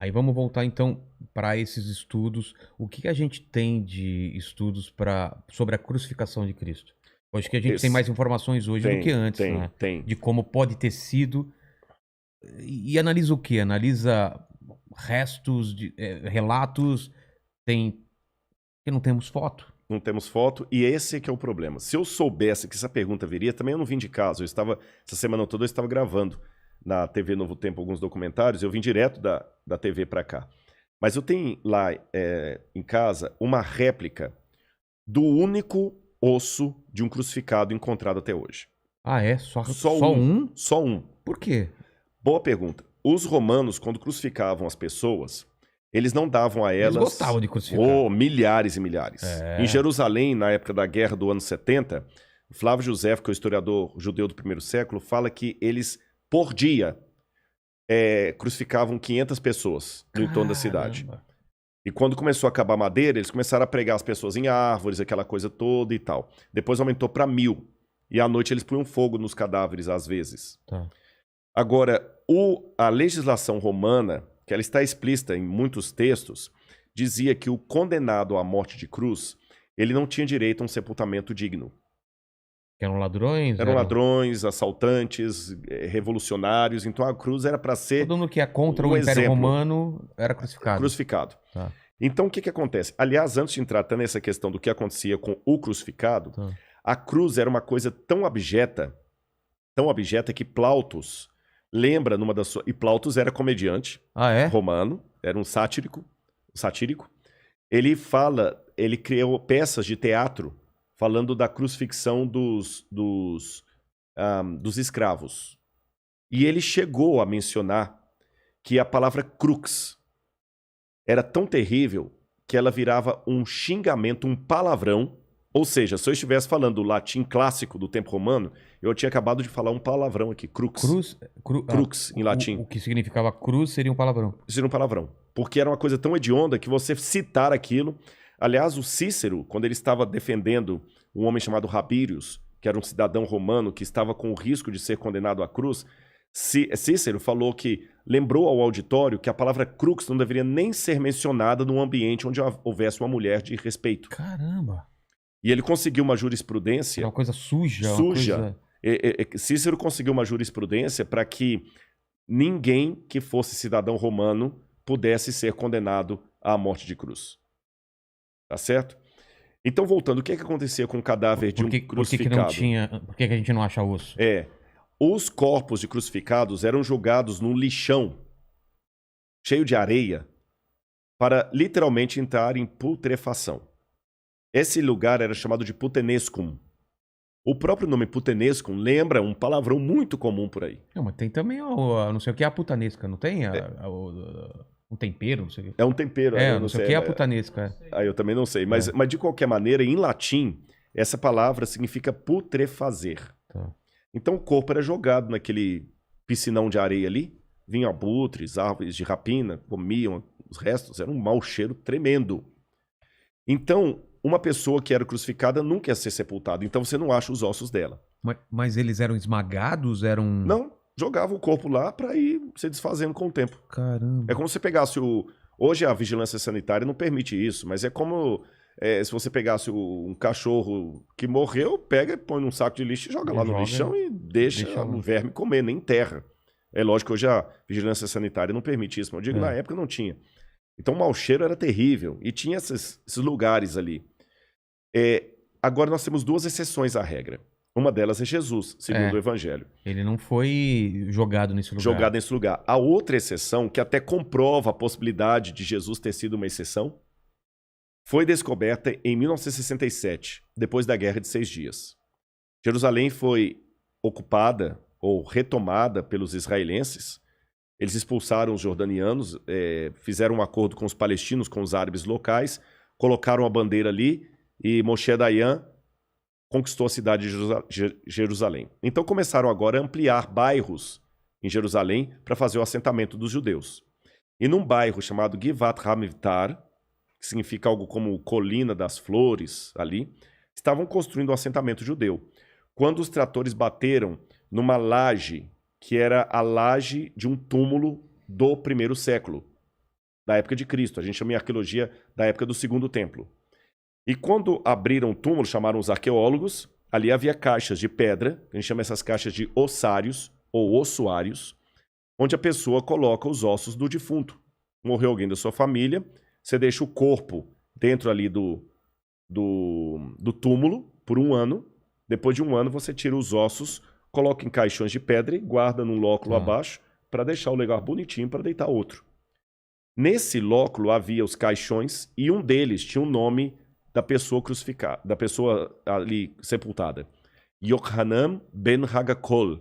Aí vamos voltar então para esses estudos. O que que a gente tem de estudos sobre a crucificação de Cristo? Eu acho que a gente tem Esse, mais informações hoje do que tem, antes, tem, né? tem. De como pode ter sido. E analisa o quê? Analisa restos, relatos, tem. Que não temos foto. Não temos foto, e esse é que é o problema. Se eu soubesse que essa pergunta viria, também eu não vim de casa. Essa semana toda eu estava gravando na TV Novo Tempo alguns documentários, eu vim direto da TV para cá. Mas eu tenho lá em casa uma réplica do único osso de um crucificado encontrado até hoje. Ah, é? Só Só um, um? só um. Por quê? Boa pergunta. Os romanos, quando crucificavam as pessoas, eles não davam a Eles elas gostavam de crucificar. milhares e milhares. Em É. Jerusalém, na época da guerra do ano 70, Flávio Josefo, que é o historiador judeu do primeiro século, fala que eles, por dia, crucificavam 500 pessoas no entorno da cidade. Caramba. E quando começou a acabar a madeira, eles começaram a pregar as pessoas em árvores, aquela coisa toda e tal. Depois aumentou para 1000. E à noite eles punham fogo nos cadáveres, às vezes. Tá. Agora, a legislação romana, que ela está explícita em muitos textos, dizia que o condenado à morte de cruz, ele não tinha direito a um sepultamento digno. Que eram ladrões? Eram ladrões, assaltantes, revolucionários, então a cruz era para ser Todo mundo que é contra um o Império exemplo Romano era crucificado. crucificado. Tá, Então o que acontece? Aliás, antes de entrar até nessa questão do que acontecia com o crucificado, tá. a cruz era uma coisa tão abjeta que Plautus lembra numa das suas... E Plautus era comediante Ah, é? romano, era um satírico. Ele criou peças de teatro falando da crucifixão dos escravos. E ele chegou a mencionar que a palavra crux era tão terrível que ela virava um xingamento, um palavrão. Ou seja, se eu estivesse falando o latim clássico do tempo romano, eu tinha acabado de falar um palavrão aqui, crux. Crux, em latim. O que significava cruz seria um palavrão. Isso era um palavrão. Porque era uma coisa tão hedionda que você citar aquilo... Aliás, o Cícero, quando ele estava defendendo um homem chamado Rabírios, que era um cidadão romano que estava com o risco de ser condenado à cruz, Cícero falou que lembrou ao auditório que a palavra crux não deveria nem ser mencionada num ambiente onde houvesse uma mulher de respeito. Caramba. E ele conseguiu uma jurisprudência... Era uma coisa suja. Suja. Cícero conseguiu uma jurisprudência para que ninguém que fosse cidadão romano pudesse ser condenado à morte de cruz. Tá certo? Então, voltando, o que acontecia com o cadáver de um crucificado? Por que a gente não acha osso? Os corpos de crucificados eram jogados num lixão cheio de areia para literalmente entrar em putrefação. Esse lugar era chamado de putenescum. O próprio nome putenescum lembra um palavrão muito comum por aí. Não, mas tem também não sei o que é a putanesca, não tem? Um tempero, não sei o que. É um tempero. Não sei o que é a putanesca. Eu também não sei. Mas de qualquer maneira, em latim, essa palavra significa putrefazer. Tá. Então o corpo era jogado naquele piscinão de areia ali. Vinham abutres, árvores de rapina, comiam os restos. Era um mau cheiro tremendo. Então, uma pessoa que era crucificada nunca ia ser sepultada. Então você não acha os ossos dela. Mas eles eram esmagados? Não. Jogava o corpo lá para ir se desfazendo com o tempo. Caramba. É como se você pegasse Hoje a vigilância sanitária não permite isso, mas é como se você pegasse um cachorro que morreu, pega, põe num saco de lixo e joga lá no lixão e deixa o verme comer, nem enterra. É lógico que hoje a vigilância sanitária não permite isso, mas eu digo, na época não tinha. Então o mau cheiro era terrível e tinha esses lugares ali. Agora nós temos duas exceções à regra. Uma delas é Jesus, segundo o Evangelho. Ele não foi jogado nesse lugar. Jogado nesse lugar. A outra exceção, que até comprova a possibilidade de Jesus ter sido uma exceção, foi descoberta em 1967, depois da Guerra de 6 Dias. Jerusalém foi ocupada ou retomada pelos israelenses. Eles expulsaram os jordanianos, fizeram um acordo com os palestinos, com os árabes locais, colocaram a bandeira ali e Moshe Dayan conquistou a cidade de Jerusalém. Então começaram agora a ampliar bairros em Jerusalém para fazer o assentamento dos judeus. E num bairro chamado Givat HaMivtar, que significa algo como Colina das Flores, ali, estavam construindo um assentamento judeu. Quando os tratores bateram numa laje, que era a laje de um túmulo do primeiro século. da época de Cristo. A gente chama em arqueologia da época do Segundo Templo. E quando abriram o túmulo, chamaram os arqueólogos, ali havia caixas de pedra, a gente chama essas caixas de ossários ou ossuários, onde a pessoa coloca os ossos do defunto. Morreu alguém da sua família, você deixa o corpo dentro ali do túmulo por 1 ano. Depois de 1 ano, você tira os ossos, coloca em caixões de pedra e guarda num lóculo abaixo para deixar o lugar bonitinho para deitar outro. Nesse lóculo havia os caixões e um deles tinha o nome da pessoa crucificada, da pessoa ali sepultada. Yochanan ben Hagakol.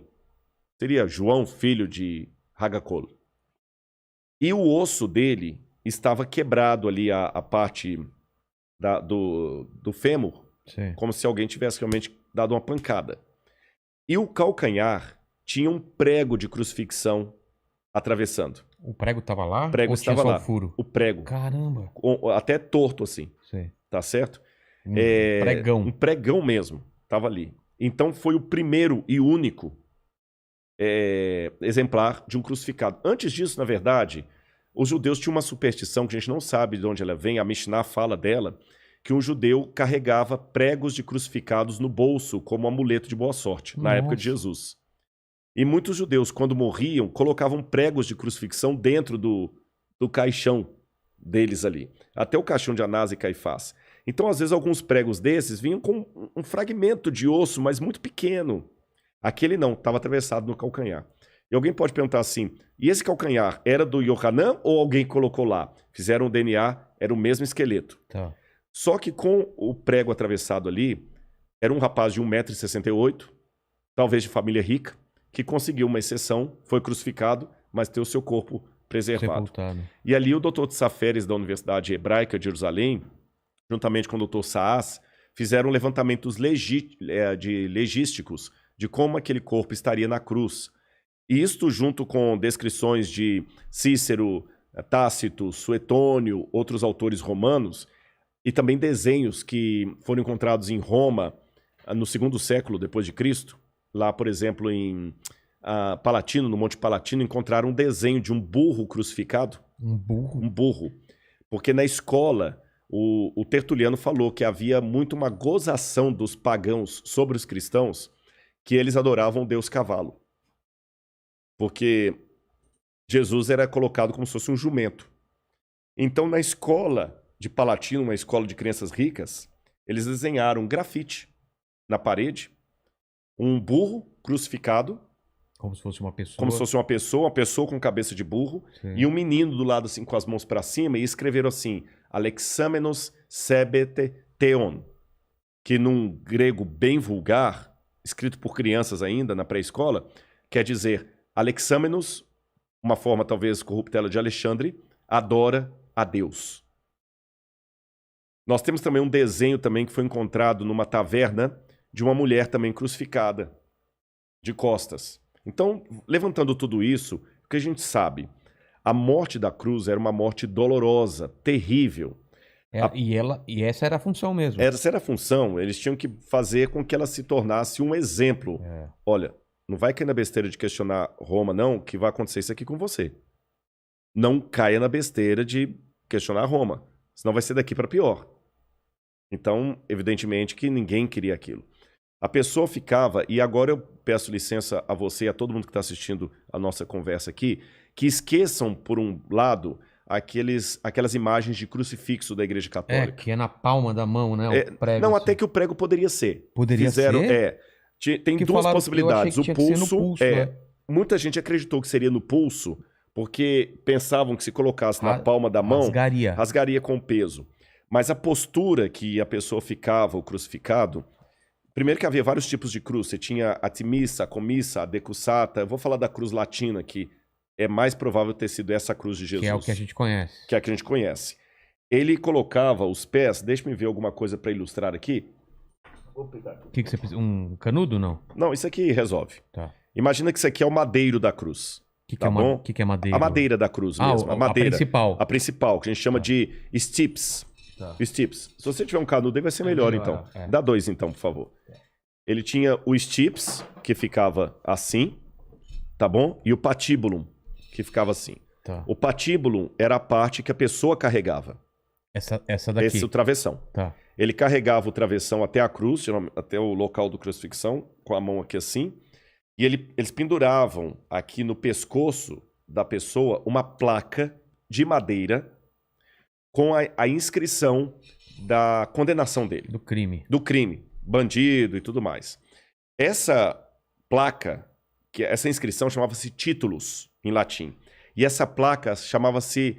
Seria João, filho de Hagakol. E o osso dele estava quebrado ali, a parte do fêmur, como se alguém tivesse realmente dado uma pancada. E o calcanhar tinha um prego de crucifixão atravessando. O prego estava lá? O prego estava lá. O furo? O prego. Caramba. Até torto assim. Sim. Tá certo? Pregão. Um pregão mesmo. Estava ali. Então foi o primeiro e único exemplar de um crucificado. Antes disso, na verdade, os judeus tinham uma superstição que a gente não sabe de onde ela vem, a Mishnah fala dela, que um judeu carregava pregos de crucificados no bolso como amuleto de boa sorte, na época de Jesus. E muitos judeus, quando morriam, colocavam pregos de crucifixão dentro do caixão deles ali. Até o caixão de Anás e Caifás. Então, às vezes, alguns pregos desses vinham com um fragmento de osso, mas muito pequeno. Aquele não, estava atravessado no calcanhar. E alguém pode perguntar assim, e esse calcanhar era do Yohanan ou alguém colocou lá? Fizeram o DNA, era o mesmo esqueleto. Tá. Só que com o prego atravessado ali, era um rapaz de 1,68 m, talvez de família rica, que conseguiu uma exceção, foi crucificado, mas teve o seu corpo preservado. Sepultado. E ali o Dr. Tsaferes da Universidade Hebraica de Jerusalém, juntamente com o Dr. Saas, fizeram levantamentos legísticos de como aquele corpo estaria na cruz. E isto junto com descrições de Cícero, Tácito, Suetônio, outros autores romanos, e também desenhos que foram encontrados em Roma no 2º século depois de Cristo. Lá, por exemplo, em Palatino, no Monte Palatino, encontraram um desenho de um burro crucificado. Um burro? Um burro. Porque na escola, o Tertuliano falou que havia muito uma gozação dos pagãos sobre os cristãos, que eles adoravam o deus cavalo. Porque Jesus era colocado como se fosse um jumento. Então, na escola de Palatino, uma escola de crianças ricas, eles desenharam um grafite na parede, um burro crucificado. Como se fosse uma pessoa. Como se fosse uma pessoa com cabeça de burro. Sim. E um menino do lado assim com as mãos para cima, e escreveram assim, Alexamenos sebete theon, que num grego bem vulgar, escrito por crianças ainda na pré-escola, quer dizer, Alexamenos, uma forma talvez corruptela de Alexandre, adora a Deus. Nós temos também um desenho também que foi encontrado numa taverna de uma mulher também crucificada, de costas. Então, levantando tudo isso, o que a gente sabe? A morte da cruz era uma morte dolorosa, terrível. E essa era a função mesmo. Essa era a função. Eles tinham que fazer com que ela se tornasse um exemplo. Olha, não vai cair na besteira de questionar Roma, não, que vai acontecer isso aqui com você. Não caia na besteira de questionar Roma, senão vai ser daqui para pior. Então, evidentemente que ninguém queria aquilo. A pessoa ficava, e agora eu peço licença a você e a todo mundo que está assistindo a nossa conversa aqui, que esqueçam, por um lado, aquelas imagens de crucifixo da Igreja Católica. Que é na palma da mão, né? O prego, não, assim. Até que o prego poderia ser. Poderia ser? Tem duas possibilidades. Eu achei que tinha que ser no pulso, né? Muita gente acreditou que seria no pulso, porque pensavam que se colocasse na palma da mão, rasgaria com peso. Mas a postura que a pessoa ficava, o crucificado, primeiro que havia vários tipos de cruz. Você tinha a timissa, a comissa, a decussata. Eu vou falar da cruz latina, que é mais provável ter sido essa cruz de Jesus. Que é o que a gente conhece. Que é a que a gente conhece. Ele colocava os pés... Deixa-me ver alguma coisa para ilustrar aqui. O que você precisa? Um canudo, não? Não, isso aqui resolve. Tá. Imagina que isso aqui é o madeiro da cruz. O que é madeira? A madeira da cruz mesmo. A madeira. A principal, que a gente chama de stips. Tá. Stips. Se você tiver um canudo aí vai ser melhor, então. Dá 2 então, por favor. Ele tinha o stips, que ficava assim, tá bom? E o patibulum, que ficava assim. Tá. O patíbulo era a parte que a pessoa carregava. Essa daqui. Esse é o travessão. Tá. Ele carregava o travessão até a cruz, até o local do crucifixão, com a mão aqui assim. E eles penduravam aqui no pescoço da pessoa uma placa de madeira com a inscrição da condenação dele. Do crime. Do crime, bandido e tudo mais. Essa placa, essa inscrição chamava-se titulus, em latim. E essa placa chamava-se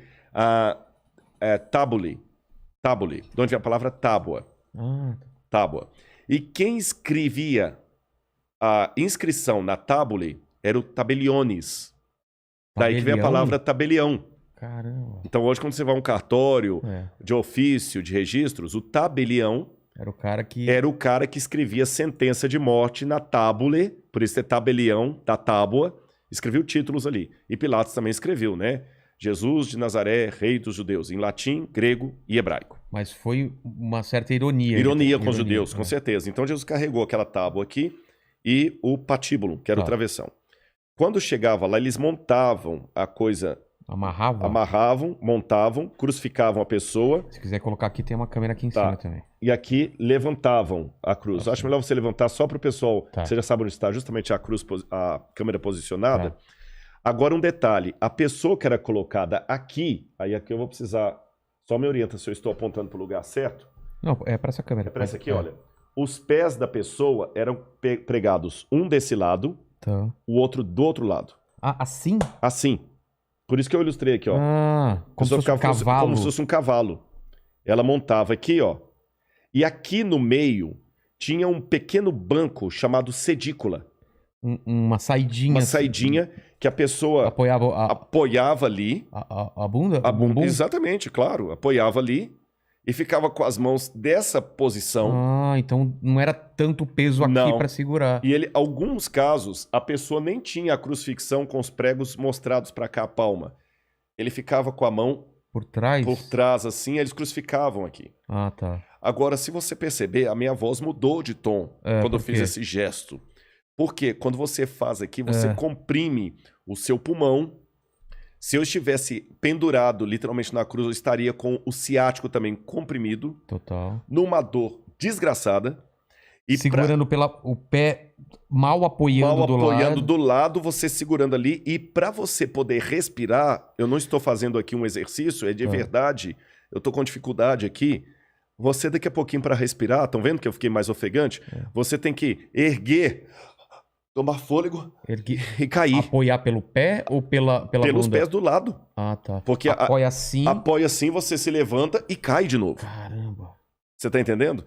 tabuli. Tabuli, de onde vem a palavra tábua. Tábua. E quem escrevia a inscrição na tabuli era o tabeliones. Daí que vem a palavra tabelião. Caramba. Então hoje quando você vai a um cartório de ofício, de registros, o tabelião era o cara que escrevia sentença de morte na tábule, por isso é tabelião, da tábua, escreveu títulos ali. E Pilatos também escreveu, né? Jesus de Nazaré, rei dos judeus, em latim, grego e hebraico. Mas foi uma certa ironia. Ironia com os judeus, com certeza. Então Jesus carregou aquela tábua aqui e o patíbulo, que era o travessão. Quando chegava lá, eles montavam a coisa... Amarravam, montavam, crucificavam a pessoa. Se quiser colocar aqui, tem uma câmera aqui em cima também. E aqui levantavam a cruz. Acho melhor você levantar só para o pessoal. Você já sabe onde está justamente a cruz, a câmera posicionada. Agora um detalhe, a pessoa que era colocada aqui, aí aqui eu vou precisar, só me orienta se eu estou apontando para o lugar certo. Não, é para essa câmera. É para essa aqui, olha. Os pés da pessoa eram pregados um desse lado, o outro do outro lado. Ah, assim? Assim. Por isso que eu ilustrei aqui, ó. Como se fosse um cavalo. Como se fosse um cavalo. Ela montava aqui, ó. E aqui no meio tinha um pequeno banco chamado sedícula. Uma saidinha. Uma saidinha que a pessoa apoiava ali. A bunda? A bumbum? Exatamente, claro. Apoiava ali e ficava com as mãos dessa posição. Então não era tanto peso aqui para segurar. E alguns casos, a pessoa nem tinha a crucifixão com os pregos mostrados para cá, a palma. Ele ficava com a mão por trás? Por trás, assim, eles crucificavam aqui. Tá. Agora, se você perceber, a minha voz mudou de tom quando eu fiz esse gesto. Porque quando você faz aqui, você comprime o seu pulmão. Se eu estivesse pendurado literalmente na cruz, eu estaria com o ciático também comprimido. Total. Numa dor desgraçada. E segurando o pé mal apoiando do lado. Mal apoiando do lado, você segurando ali. E para você poder respirar, eu não estou fazendo aqui um exercício, é de verdade. Eu estou com dificuldade aqui. Você daqui a pouquinho para respirar, estão vendo que eu fiquei mais ofegante? Você tem que erguer... Tomar fôlego e cair. Apoiar pelo pé ou pela Pelos bunda? pés do lado. Tá. Porque apoia assim. Apoia assim, você se levanta e cai de novo. Caramba. Você tá entendendo?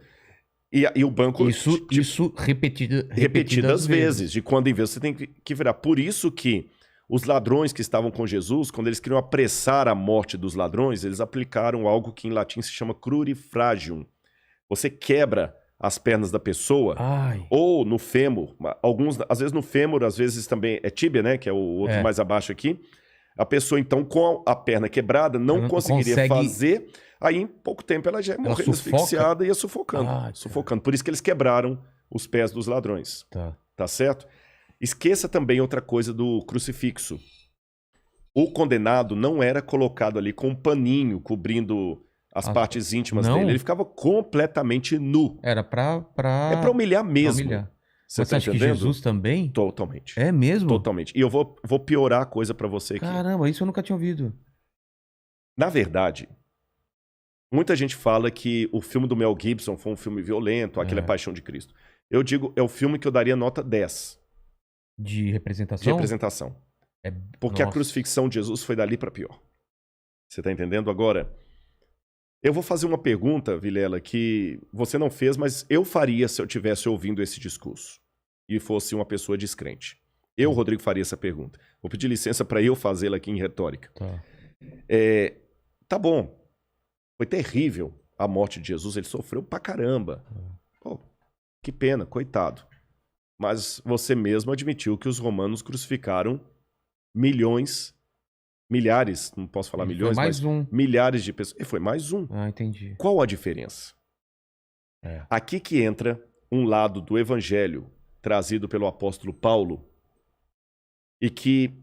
E o banco... Isso repetidas vezes. De quando em vez você tem que virar. Por isso que os ladrões que estavam com Jesus, quando eles queriam apressar a morte dos ladrões, eles aplicaram algo que em latim se chama crurifragium. Você quebra as pernas da pessoa, ou no fêmur, às vezes no fêmur, às vezes também é tíbia, né, que é o outro mais abaixo aqui. A pessoa, então, com a perna quebrada, não conseguiria fazer, aí em pouco tempo ela já ia morrendo asfixiada e ia sufocando. Sufocando. Por isso que eles quebraram os pés dos ladrões. Tá certo? Esqueça também outra coisa do crucifixo. O condenado não era colocado ali com um paninho cobrindo... as partes íntimas dele. Ele ficava completamente nu. Era pra... É pra humilhar mesmo. Você tá acha que Jesus também? Totalmente. É mesmo? Totalmente. E eu vou piorar a coisa pra você aqui. Caramba, isso eu nunca tinha ouvido. Na verdade, muita gente fala que o filme do Mel Gibson foi um filme violento, aquele é Paixão de Cristo. Eu digo, é o filme que eu daria nota 10. De representação? De representação. Porque a crucifixão de Jesus foi dali pra pior. Você tá entendendo? Agora... eu vou fazer uma pergunta, Vilela, que você não fez, mas eu faria se eu estivesse ouvindo esse discurso e fosse uma pessoa descrente. Eu, Rodrigo, faria essa pergunta. Vou pedir licença para eu fazê-la aqui em retórica. Tá bom. Foi terrível a morte de Jesus, ele sofreu pra caramba. Pô, que pena, coitado. Mas você mesmo admitiu que os romanos crucificaram milhares, não posso falar milhões, mas milhares de pessoas. E foi mais um. Entendi. Qual a diferença? Aqui que entra um lado do evangelho trazido pelo apóstolo Paulo e que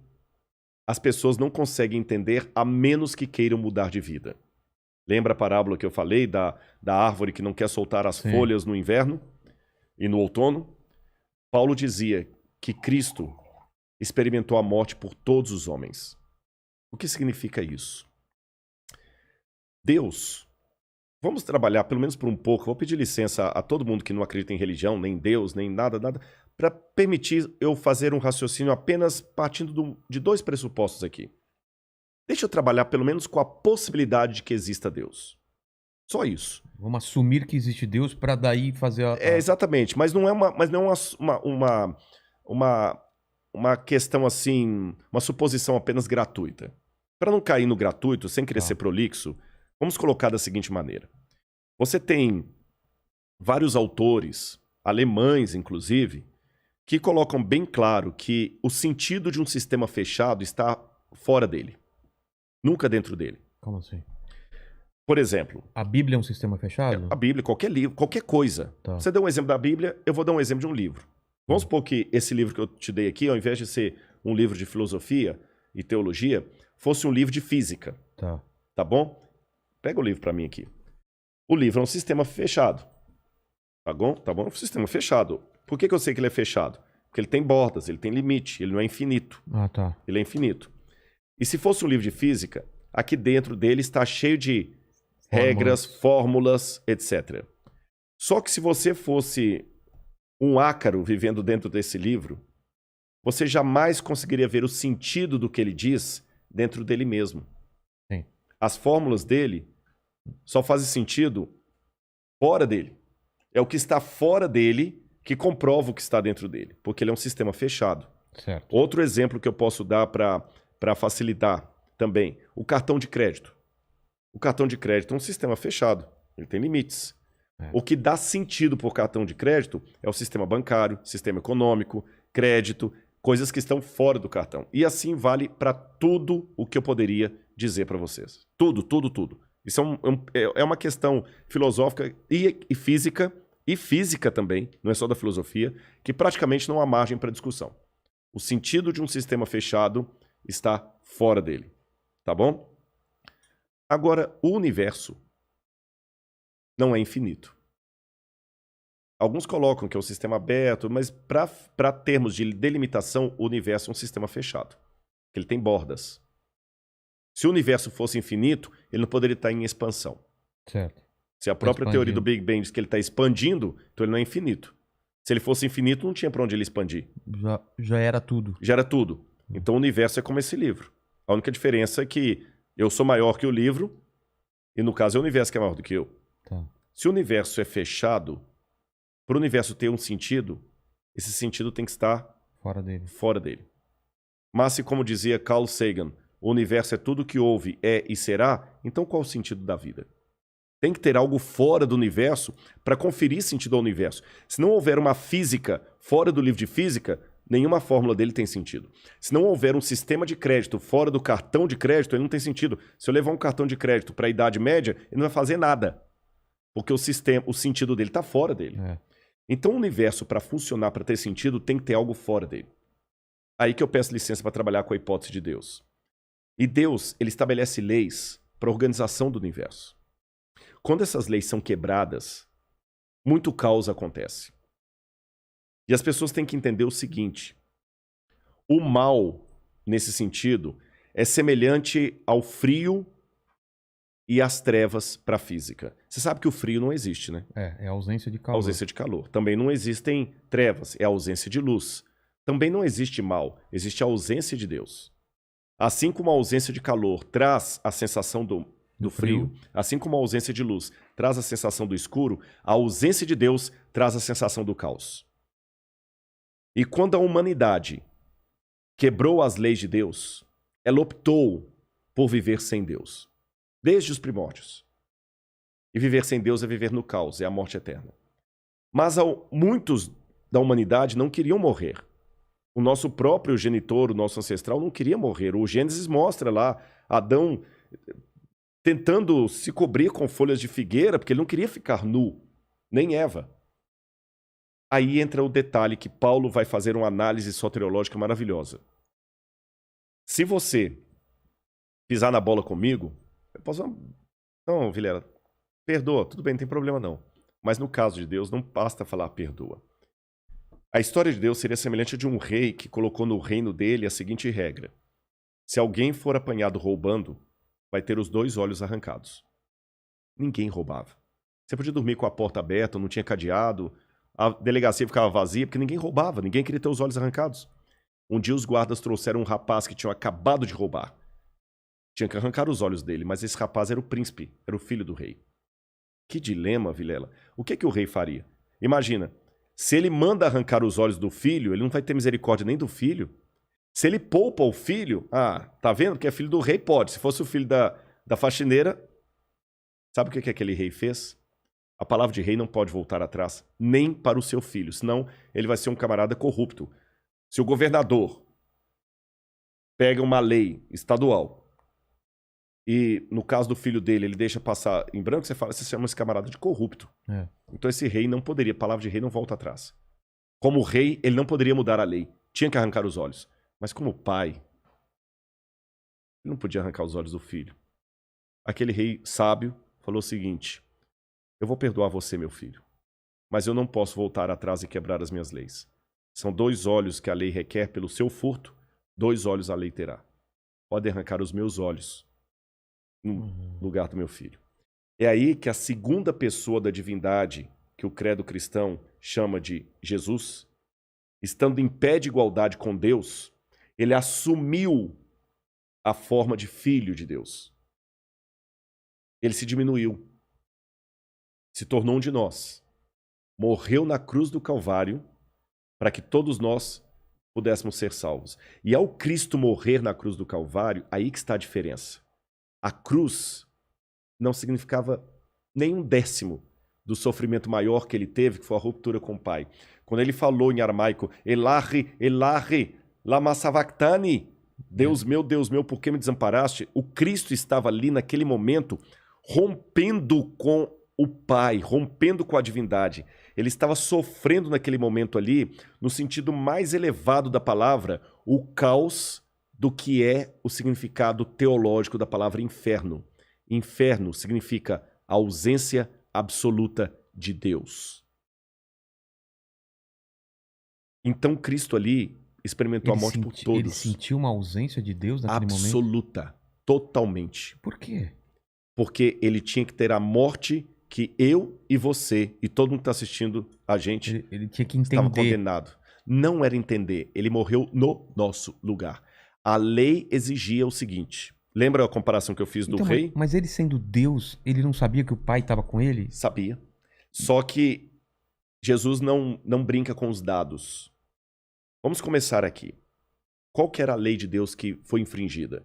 as pessoas não conseguem entender a menos que queiram mudar de vida. Lembra a parábola que eu falei da árvore que não quer soltar as Sim. folhas no inverno e no outono? Paulo dizia que Cristo experimentou a morte por todos os homens. O que significa isso? Deus, vamos trabalhar pelo menos por um pouco, vou pedir licença a todo mundo que não acredita em religião, nem Deus, nem nada, para permitir eu fazer um raciocínio apenas partindo de dois pressupostos aqui. Deixa eu trabalhar pelo menos com a possibilidade de que exista Deus. Só isso. Vamos assumir que existe Deus para daí fazer a... Exatamente, mas não é uma questão assim, uma suposição apenas gratuita. Para não cair no gratuito, sem querer ser prolixo, vamos colocar da seguinte maneira. Você tem vários autores, alemães inclusive, que colocam bem claro que o sentido de um sistema fechado está fora dele. Nunca dentro dele. Como assim? Por exemplo... A Bíblia é um sistema fechado? A Bíblia, qualquer livro, qualquer coisa. Tá. Você deu um exemplo da Bíblia, eu vou dar um exemplo de um livro. Vamos supor que esse livro que eu te dei aqui, ao invés de ser um livro de filosofia e teologia, fosse um livro de física. Tá. Tá bom? Pega o livro para mim aqui. O livro é um sistema fechado. Tá bom? Tá bom? É um sistema fechado. Por que eu sei que ele é fechado? Porque ele tem bordas, ele tem limite, ele não é infinito. Ah, tá. Ele é infinito. E se fosse um livro de física, aqui dentro dele está cheio de regras, fórmulas, etc. Só que se você fosse um ácaro vivendo dentro desse livro, você jamais conseguiria ver o sentido do que ele diz dentro dele mesmo. Sim. As fórmulas dele só fazem sentido fora dele. É o que está fora dele que comprova o que está dentro dele, porque ele é um sistema fechado. Certo. Outro exemplo que eu posso dar para facilitar também, o cartão de crédito. O cartão de crédito é um sistema fechado, ele tem limites. O que dá sentido por cartão de crédito é o sistema bancário, sistema econômico, crédito, coisas que estão fora do cartão. E assim vale para tudo o que eu poderia dizer para vocês. Tudo, tudo, tudo. Isso é uma questão filosófica e física também, não é só da filosofia, que praticamente não há margem para discussão. O sentido de um sistema fechado está fora dele. Tá bom? Agora, o universo não é infinito. Alguns colocam que é um sistema aberto, mas para termos de delimitação, o universo é um sistema fechado. Ele tem bordas. Se o universo fosse infinito, ele não poderia estar em expansão. Certo. Se a própria teoria do Big Bang diz que ele está expandindo, então ele não é infinito. Se ele fosse infinito, não tinha para onde ele expandir. Já era tudo. Já era tudo. Então o universo é como esse livro. A única diferença é que eu sou maior que o livro, e no caso é o universo que é maior do que eu. Tá. Se o universo é fechado, para o universo ter um sentido, esse sentido tem que estar fora dele. Mas se, como dizia Carl Sagan, o universo é tudo que houve, é e será, então qual o sentido da vida? Tem que ter algo fora do universo para conferir sentido ao universo. Se não houver uma física fora do livro de física, nenhuma fórmula dele tem sentido. Se não houver um sistema de crédito fora do cartão de crédito, ele não tem sentido. Se eu levar um cartão de crédito para a Idade Média, ele não vai fazer nada. Porque o sentido dele está fora dele. Então o universo, para funcionar, para ter sentido, tem que ter algo fora dele. Aí que eu peço licença para trabalhar com a hipótese de Deus. E Deus, ele estabelece leis para a organização do universo. Quando essas leis são quebradas, muito caos acontece. E as pessoas têm que entender o seguinte: o mal, nesse sentido, é semelhante ao frio e às trevas para a física. Você sabe que o frio não existe, né? É a ausência de calor. Ausência de calor. Também não existem trevas, é a ausência de luz. Também não existe mal, existe a ausência de Deus. Assim como a ausência de calor traz a sensação do frio, assim como a ausência de luz traz a sensação do escuro, a ausência de Deus traz a sensação do caos. E quando a humanidade quebrou as leis de Deus, ela optou por viver sem Deus, desde os primórdios. E viver sem Deus é viver no caos, é a morte eterna. Mas muitos da humanidade não queriam morrer. O nosso próprio genitor, o nosso ancestral, não queria morrer. O Gênesis mostra lá Adão tentando se cobrir com folhas de figueira, porque ele não queria ficar nu, nem Eva. Aí entra o detalhe que Paulo vai fazer uma análise soteriológica maravilhosa. Se você pisar na bola comigo, eu posso... Não, Vilela, perdoa, tudo bem, não tem problema não. Mas no caso de Deus, não basta falar perdoa. A história de Deus seria semelhante a de um rei que colocou no reino dele a seguinte regra. Se alguém for apanhado roubando, vai ter os 2 olhos arrancados. Ninguém roubava. Você podia dormir com a porta aberta, não tinha cadeado, a delegacia ficava vazia, porque ninguém roubava, ninguém queria ter os olhos arrancados. Um dia os guardas trouxeram um rapaz que tinha acabado de roubar. Tinha que arrancar os olhos dele, mas esse rapaz era o príncipe, era o filho do rei. Que dilema, Vilela. O que o rei faria? Imagina, se ele manda arrancar os olhos do filho, ele não vai ter misericórdia nem do filho. Se ele poupa o filho, tá vendo que é filho do rei, pode. Se fosse o filho da faxineira, sabe o que aquele rei fez? A palavra de rei não pode voltar atrás, nem para o seu filho, senão ele vai ser um camarada corrupto. Se o governador pega uma lei estadual e, no caso do filho dele, ele deixa passar em branco, você chama esse camarada de corrupto. Então esse rei não poderia, a palavra de rei não volta atrás. Como rei, ele não poderia mudar a lei, tinha que arrancar os olhos. Mas como pai, ele não podia arrancar os olhos do filho. Aquele rei sábio falou o seguinte: eu vou perdoar você, meu filho, mas eu não posso voltar atrás e quebrar as minhas leis. São 2 olhos que a lei requer pelo seu furto, 2 olhos a lei terá. Pode arrancar os meus olhos no lugar do meu filho. É aí que a segunda pessoa da divindade, que o credo cristão chama de Jesus, estando em pé de igualdade com Deus, ele assumiu a forma de filho de Deus. Ele se diminuiu, se tornou um de nós, morreu na cruz do Calvário para que todos nós pudéssemos ser salvos. E ao Cristo morrer na cruz do Calvário, aí que está a diferença. A cruz não significava nem 1/10 do sofrimento maior que ele teve, que foi a ruptura com o Pai. Quando ele falou em aramaico, Elahi, Elahi, lama sabachthani, Deus meu, por que me desamparaste? O Cristo estava ali naquele momento rompendo com o Pai, rompendo com a divindade. Ele estava sofrendo naquele momento ali, no sentido mais elevado da palavra, o caos do que é o significado teológico da palavra inferno. Inferno significa a ausência absoluta de Deus. Então Cristo ali experimentou a morte por todos. Ele sentiu uma ausência de Deus naquele momento? Absoluta, totalmente. Por quê? Porque ele tinha que ter a morte que eu e você e todo mundo que está assistindo a gente ele tinha que entender. Estava condenado. Não era entender, ele morreu no nosso lugar. A lei exigia o seguinte, lembra a comparação que eu fiz do rei? Mas ele sendo Deus, ele não sabia que o Pai estava com ele? Sabia. Só que Jesus não brinca com os dados. Vamos começar aqui. Qual que era a lei de Deus que foi infringida?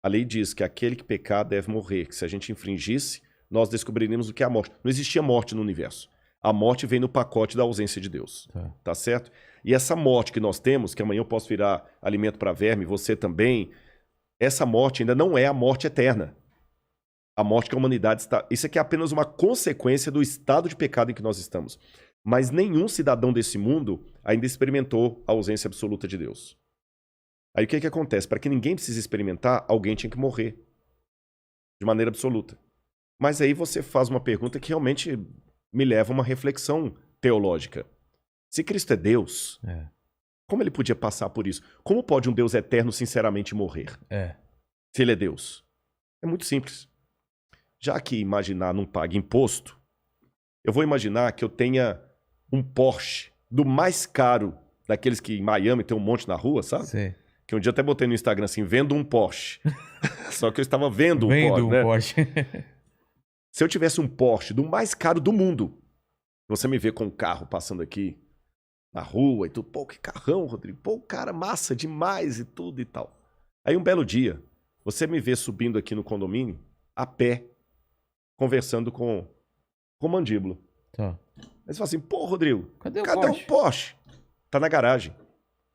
A lei diz que aquele que pecar deve morrer, que se a gente infringisse, nós descobriríamos o que é a morte. Não existia morte no universo. A morte vem no pacote da ausência de Deus. Tá certo? E essa morte que nós temos, que amanhã eu posso virar alimento para verme, você também, essa morte ainda não é a morte eterna. A morte que a humanidade está... Isso aqui é apenas uma consequência do estado de pecado em que nós estamos. Mas nenhum cidadão desse mundo ainda experimentou a ausência absoluta de Deus. Aí o que acontece? Para que ninguém precise experimentar, alguém tinha que morrer. De maneira absoluta. Mas aí você faz uma pergunta que realmente me leva a uma reflexão teológica. Se Cristo é Deus, como ele podia passar por isso? Como pode um Deus eterno sinceramente morrer? Se ele é Deus? É muito simples. Já que imaginar não paga imposto, eu vou imaginar que eu tenha um Porsche do mais caro, daqueles que em Miami tem um monte na rua, sabe? Sim. Que um dia até botei no Instagram assim, vendo um Porsche. Só que eu estava vendo um Porsche. Se eu tivesse um Porsche do mais caro do mundo, você me vê com um carro passando aqui na rua e tudo, pô, que carrão, Rodrigo, pô, cara, massa demais e tudo e tal. Aí um belo dia, você me vê subindo aqui no condomínio, a pé, conversando com o Mandíbula. Tá. Aí você fala assim, pô, Rodrigo, cadê o Porsche? Tá na garagem.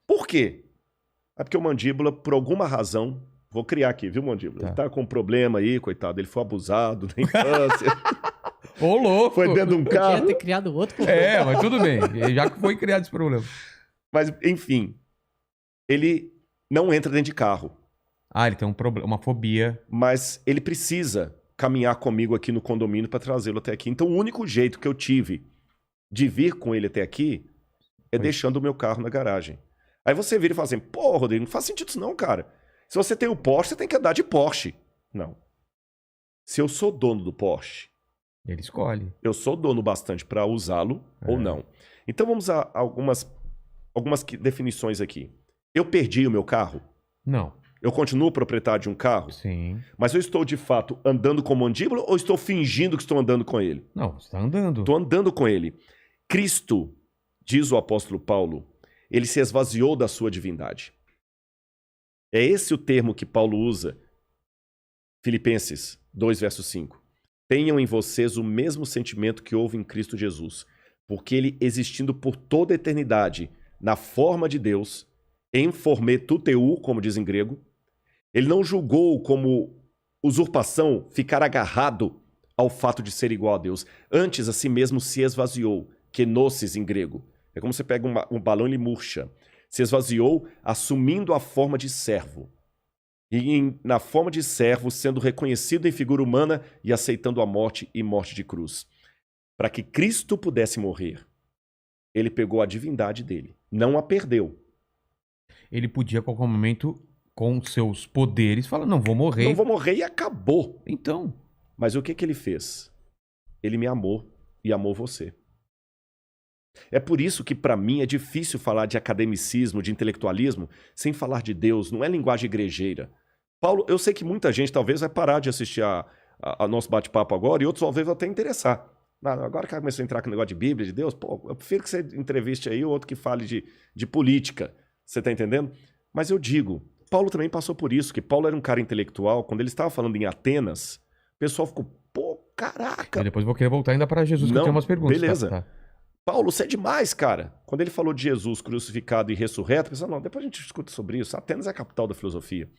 Por quê? É porque o Mandíbula, por alguma razão, vou criar aqui, viu, Mandíbula? Tá. Ele tá com um problema aí, coitado, ele foi abusado na infância. Ô, louco! Foi dentro de um carro. Podia ter criado outro problema. Mas tudo bem, já que foi criado esse problema. Mas, enfim, ele não entra dentro de carro. Ah, ele tem um problema, uma fobia. Mas ele precisa caminhar comigo aqui no condomínio para trazê-lo até aqui. Então o único jeito que eu tive de vir com ele até aqui é deixando o meu carro na garagem. Aí você vira e fala assim, pô, Rodrigo, não faz sentido isso não, cara. Se você tem o Porsche, você tem que andar de Porsche. Não. Se eu sou dono do Porsche, Ele escolhe. eu sou dono bastante para usá-lo ou não. Então vamos a algumas definições aqui. Eu perdi o meu carro? Não. Eu continuo proprietário de um carro? Sim. Mas eu estou de fato andando com mandíbula ou estou fingindo que estou andando com ele? Não, você está andando. Estou andando com ele. Cristo, diz o apóstolo Paulo, ele se esvaziou da sua divindade. É esse o termo que Paulo usa. Filipenses 2, verso 5. Tenham em vocês o mesmo sentimento que houve em Cristo Jesus, porque ele, existindo por toda a eternidade, na forma de Deus, em forme tuteu, como diz em grego, ele não julgou como usurpação ficar agarrado ao fato de ser igual a Deus. Antes, a si mesmo se esvaziou, kenosis em grego. É como você pega um balão e ele murcha. Se esvaziou, assumindo a forma de servo. E na forma de servo, sendo reconhecido em figura humana e aceitando a morte e morte de cruz. Para que Cristo pudesse morrer, ele pegou a divindade dele. Não a perdeu. Ele podia, a qualquer momento, com seus poderes, falar, não, vou morrer. Não vou morrer e acabou. Então, Mas o que ele fez? Ele me amou e amou você. É por isso que, para mim, é difícil falar de academicismo, de intelectualismo, sem falar de Deus. Não é linguagem igrejeira. Paulo, eu sei que muita gente talvez vai parar de assistir a nosso bate-papo agora e outros talvez vão até interessar. Agora que começou a entrar com o negócio de Bíblia, de Deus, pô, eu prefiro que você entreviste aí outro que fale de política. Você tá entendendo? Mas eu digo, Paulo também passou por isso, que Paulo era um cara intelectual. Quando ele estava falando em Atenas, o pessoal ficou, pô, caraca. e depois vou querer voltar ainda para Jesus, que Não, eu tenho umas perguntas. beleza. Tá? Paulo, você é demais, cara. Quando ele falou de Jesus crucificado e ressurreto, eu pensei, não, depois a gente discute sobre isso. Atenas é a capital da filosofia.